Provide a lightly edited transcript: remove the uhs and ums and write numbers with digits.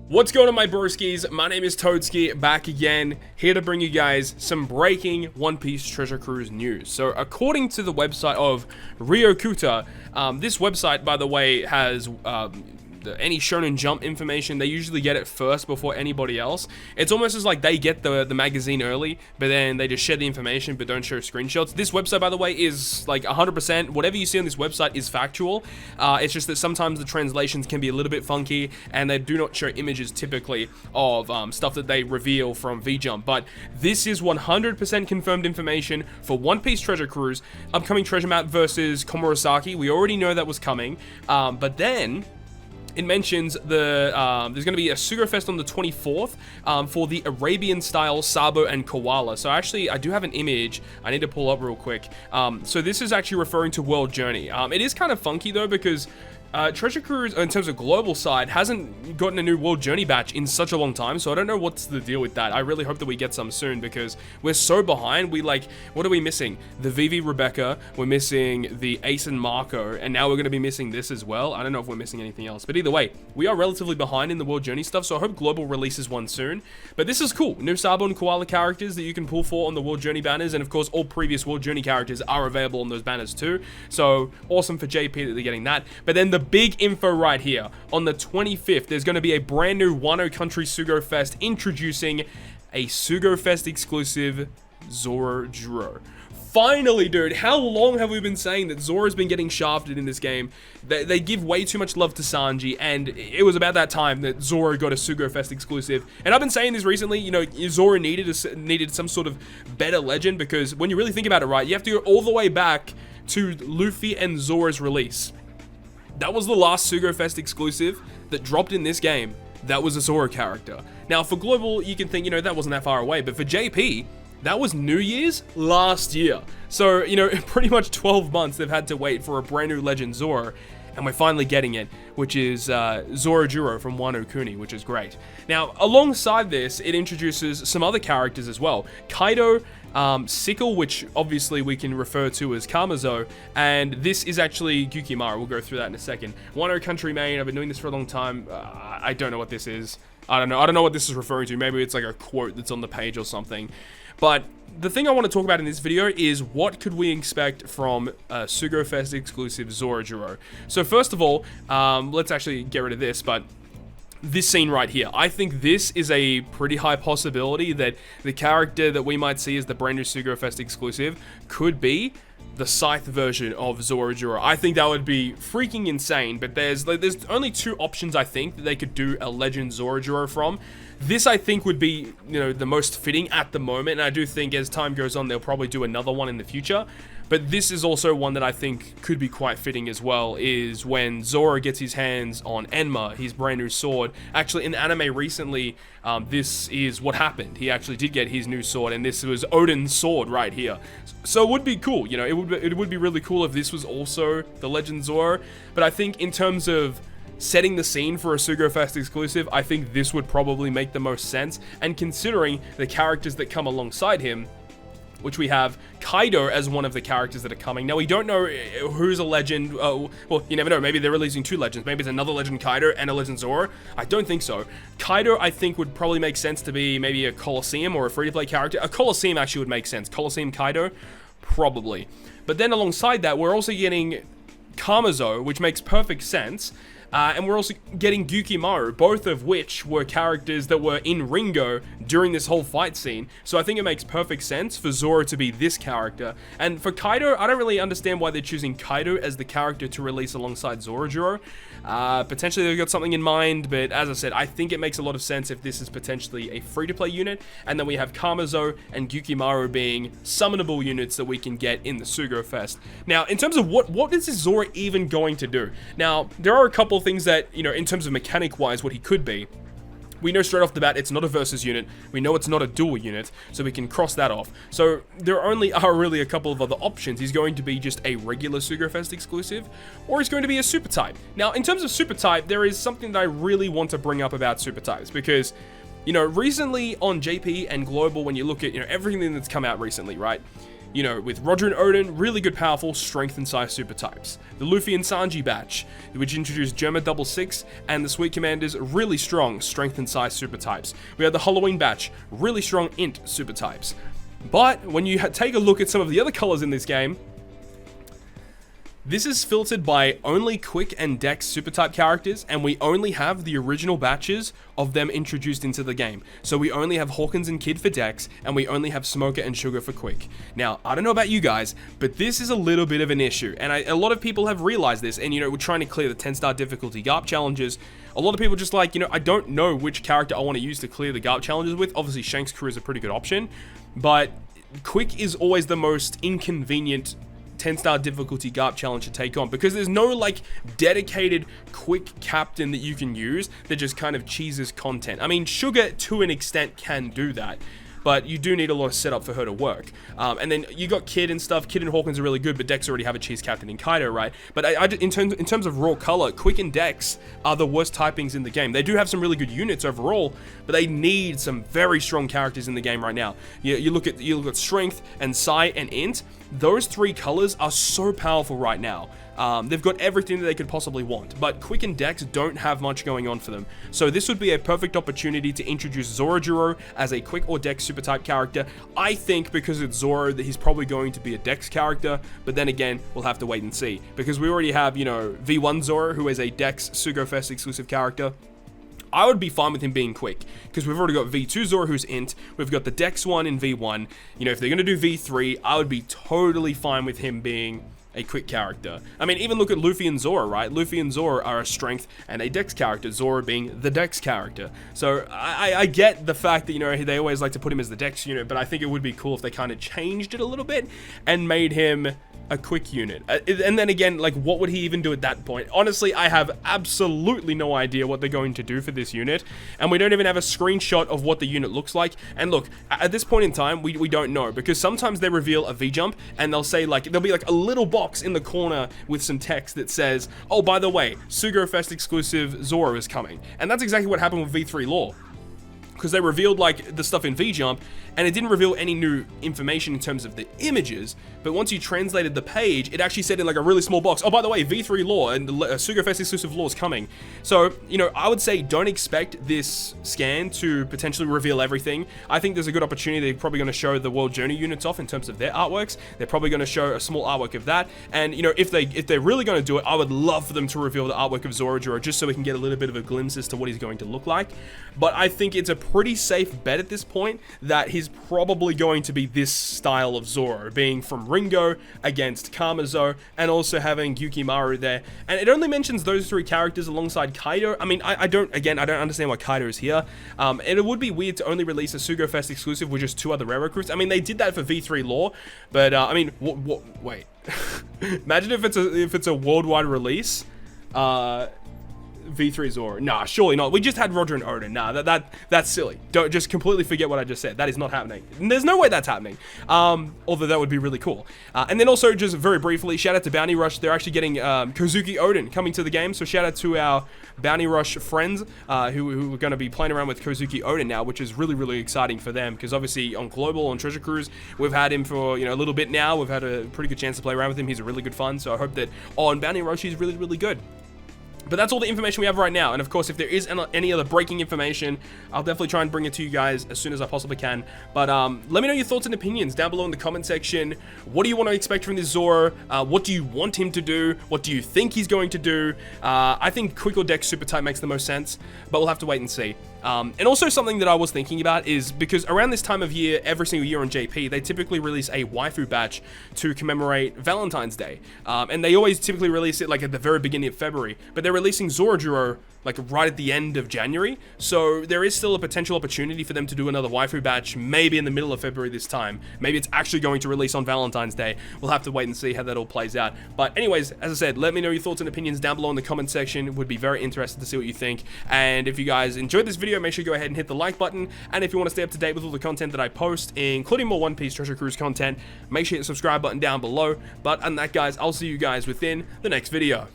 What's going on, my broskiis? My name is Toadskii, back again, here to bring you guys some breaking One Piece Treasure Cruise news. So, according to the website of Ryokuta, this website, by the way, has any Shonen Jump information. They usually get it first before anybody else. It's almost as like they get the magazine early, but then they just share the information but don't show screenshots. This website, by the way, is like 100%. Whatever you see on this website is factual. It's just that sometimes the translations can be a little bit funky, and they do not show images typically of stuff that they reveal from V-Jump. But this is 100% confirmed information for One Piece Treasure Cruise, upcoming treasure map versus Komurasaki. We already know that was coming, but then it mentions there's going to be a Sugarfest on the 24th for the Arabian-style Sabo and Koala. So actually, I do have an image I need to pull up real quick. So this is actually referring to World Journey. It is kind of funky, though, because Treasure Cruise, in terms of global side, hasn't gotten a new World Journey batch in such a long time, so I don't know what's the deal with that. I really hope that we get some soon, because we're so behind. What are we missing? The Vivi Rebecca, we're missing the Ace and Marco, and now we're going to be missing this as well. I don't know if we're missing anything else, but either way, we are relatively behind in the World Journey stuff, so I hope Global releases one soon. But this is cool. New Sabo and Koala characters that you can pull for on the World Journey banners, and of course, all previous World Journey characters are available on those banners too, so awesome for JP that they're getting that. But then the big info right here, on the 25th, there's going to be a brand new Wano Country Sugarfest introducing a Sugarfest exclusive Zoro. Finally, dude, how long have we been saying that Zoro's been getting shafted in this game? They give way too much love to Sanji, and it was about that time that Zoro got a Sugarfest exclusive. And I've been saying this recently, you know, Zoro needed some sort of better legend, because when you really think about it, right, you have to go all the way back to Luffy and Zoro's release. That was the last Sugarfest exclusive that dropped in this game. That was a Zoro character. Now, for Global, you can think, you know, that wasn't that far away. But for JP, that was New Year's last year. So, you know, pretty much 12 months they've had to wait for a brand new Legend Zoro. And we're finally getting it, which is Zoro from Wano Kuni, which is great. Now, alongside this, it introduces some other characters as well. Kaido, Sickle, which obviously we can refer to as Kamazo, and this is actually Gyukimara. We'll go through that in a second. Wano Country main, I've been doing this for a long time. I don't know what this is. I don't know what this is referring to. Maybe it's like a quote that's on the page or something. But the thing I want to talk about in this video is what could we expect from Sugarfest exclusive Zoro. So first of all, let's actually get rid of this, but this scene right here, I think this is a pretty high possibility that the character that we might see as the brand new Sugarfest exclusive could be the Scythe version of Zoro. I think that would be freaking insane, but there's only two options I think that they could do a Legend Zoro from. This, I think, would be, you know, the most fitting at the moment, and I do think as time goes on, they'll probably do another one in the future. But this is also one that I think could be quite fitting as well, is when Zoro gets his hands on Enma, his brand new sword. Actually, in anime recently, this is what happened. He actually did get his new sword, and this was Odin's sword right here. So it would be cool, you know, it would be really cool if this was also the Legend Zoro. But I think in terms of setting the scene for a Sugarfest exclusive, I think this would probably make the most sense. And considering the characters that come alongside him, which we have Kaido as one of the characters that are coming. Now, we don't know who's a legend. Well, you never know. Maybe they're releasing two legends. Maybe it's another Legend Kaido and a Legend Zoro. I don't think so. Kaido, I think, would probably make sense to be maybe a Colosseum or a free-to-play character. A Colosseum actually would make sense. Colosseum Kaido, probably. But then alongside that, we're also getting Kamazo, which makes perfect sense. And we're also getting Gyukimara, both of which were characters that were in Ringo during this whole fight scene. So I think it makes perfect sense for Zoro to be this character. And for Kaido, I don't really understand why they're choosing Kaido as the character to release alongside Zoro. Potentially they've got something in mind, but as I said, I think it makes a lot of sense if this is potentially a free-to-play unit. And then we have Kamazo and Gyukimara being summonable units that we can get in the Sugarfest. Now, in terms of what is this Zoro even going to do? Now, there are a couple things that, you know, in terms of mechanic-wise, what he could be. We know straight off the bat it's not a versus unit. We know it's not a dual unit, so we can cross that off. So there only are really a couple of other options. He's going to be just a regular Sugarfest exclusive, or he's going to be a super type. Now, in terms of super type, there is something that I really want to bring up about super types, because, you know, recently on JP and Global, when you look at, you know, everything that's come out recently, right? you know, with Roger and Odin, really good, powerful strength and size super types. The Luffy and Sanji batch, which introduced Germa 66, and the Sweet Commanders, really strong strength and size super types. We had the Halloween batch, really strong int super types. But when you take a look at some of the other colors in this game, this is filtered by only Quick and Dex super type characters, and we only have the original batches of them introduced into the game. So we only have Hawkins and Kid for Dex, and we only have Smoker and Sugar for Quick. Now, I don't know about you guys, but this is a little bit of an issue, and a lot of people have realized this, and you know, we're trying to clear the 10-star difficulty GARP challenges. A lot of people just like, you know, I don't know which character I want to use to clear the GARP challenges with. Obviously, Shanks' crew is a pretty good option, but Quick is always the most inconvenient 10-star difficulty GARP challenge to take on, because there's no like dedicated Quick captain that you can use that just kind of cheeses content. I mean, Sugar to an extent can do that, but you do need a lot of setup for her to work. And then you got Kid and stuff. Kid and Hawkins are really good, but Dex already have a cheese captain in Kaido, right? But in terms of raw color, Quick and Dex are the worst typings in the game. They do have some really good units overall, but they need some very strong characters in the game right now. You look at Strength and Psi and Int. Those three colors are so powerful right now. They've got everything that they could possibly want, but Quick and Dex don't have much going on for them. So this would be a perfect opportunity to introduce Zoro as a Quick or Dex super type character. I think because it's Zoro that he's probably going to be a Dex character, but then again, we'll have to wait and see, because we already have, you know, V1 Zoro, who is a Dex Sugarfest exclusive character. I would be fine with him being Quick, because we've already got V2 Zoro who's int, we've got the Dex one in V1, you know, if they're going to do V3, I would be totally fine with him being a Quick character. I mean, even look at Luffy and Zoro, right? Luffy and Zoro are a Strength and a Dex character, Zoro being the Dex character. So I get the fact that, you know, they always like to put him as the Dex unit, but I think it would be cool if they kind of changed it a little bit and made him a Quick unit. And then again, like, what would he even do at that point? Honestly, I have absolutely no idea what they're going to do for this unit, and we don't even have a screenshot of what the unit looks like. And look, at this point in time, we don't know, because sometimes they reveal a V-jump, and they'll say, like, there'll be like a little box in the corner with some text that says, oh, by the way, Sugarfest exclusive Zoro is coming. And that's exactly what happened with V3 Lore, because they revealed like the stuff in V-Jump, and it didn't reveal any new information in terms of the images, but once you translated the page, it actually said in like a really small box, oh, by the way, V3 Lore and the Sugarfest exclusive Lore is coming. So, you know, I would say don't expect this scan to potentially reveal everything. I think there's a good opportunity. They're probably going to show the World Journey units off in terms of their artworks. They're probably going to show a small artwork of that, and you know, if they're really going to do it, I would love for them to reveal the artwork of Zoro, just so we can get a little bit of a glimpse as to what he's going to look like. But I think it's a pretty safe bet at this point that he's probably going to be this style of Zoro, being from Ringo against Kamazo, and also having Yukimaru there. And it only mentions those three characters alongside Kaido. I mean, I don't understand why Kaido is here. And it would be weird to only release a Sugarfest exclusive with just two other rare recruits. I mean, they did that for V3 Lore, but I mean, wait. Imagine if it's a worldwide release. V3 Zoro. Nah, surely not. We just had Roger and Odin. Nah, that's silly. Don't just completely forget what I just said. That is not happening. There's no way that's happening. Although that would be really cool. And then also, just very briefly, shout out to Bounty Rush. They're actually getting Kozuki Odin coming to the game. So shout out to our Bounty Rush friends who are going to be playing around with Kozuki Odin now, which is really, really exciting for them, because obviously on Global, on Treasure Cruise, we've had him for, you know, a little bit now. We've had a pretty good chance to play around with him. He's a really good fun. So I hope that on Bounty Rush, he's really, really good. But that's all the information we have right now, and of course, if there is any other breaking information, I'll definitely try and bring it to you guys as soon as I possibly can. But let me know your thoughts and opinions down below in the comment section. What do you want to expect from this Zoro? What do you want him to do? What do you think he's going to do? I think Quick or Dex Super type makes the most sense, but we'll have to wait and see. And also something that I was thinking about is, because around this time of year, every single year on JP, they typically release a waifu batch to commemorate Valentine's Day. And they always typically release it like at the very beginning of February, but they're releasing Zoro like right at the end of January. So there is still a potential opportunity for them to do another waifu batch, maybe in the middle of February this time. Maybe it's actually going to release on Valentine's Day. We'll have to wait and see how that all plays out. But anyways, as I said, let me know your thoughts and opinions down below in the comment section. Would be very interested to see what you think. And if you guys enjoyed this video, make sure you go ahead and hit the like button. And if you want to stay up to date with all the content that I post, including more One Piece Treasure Cruise content, make sure you hit the subscribe button down below. But other than that, guys, I'll see you guys within the next video.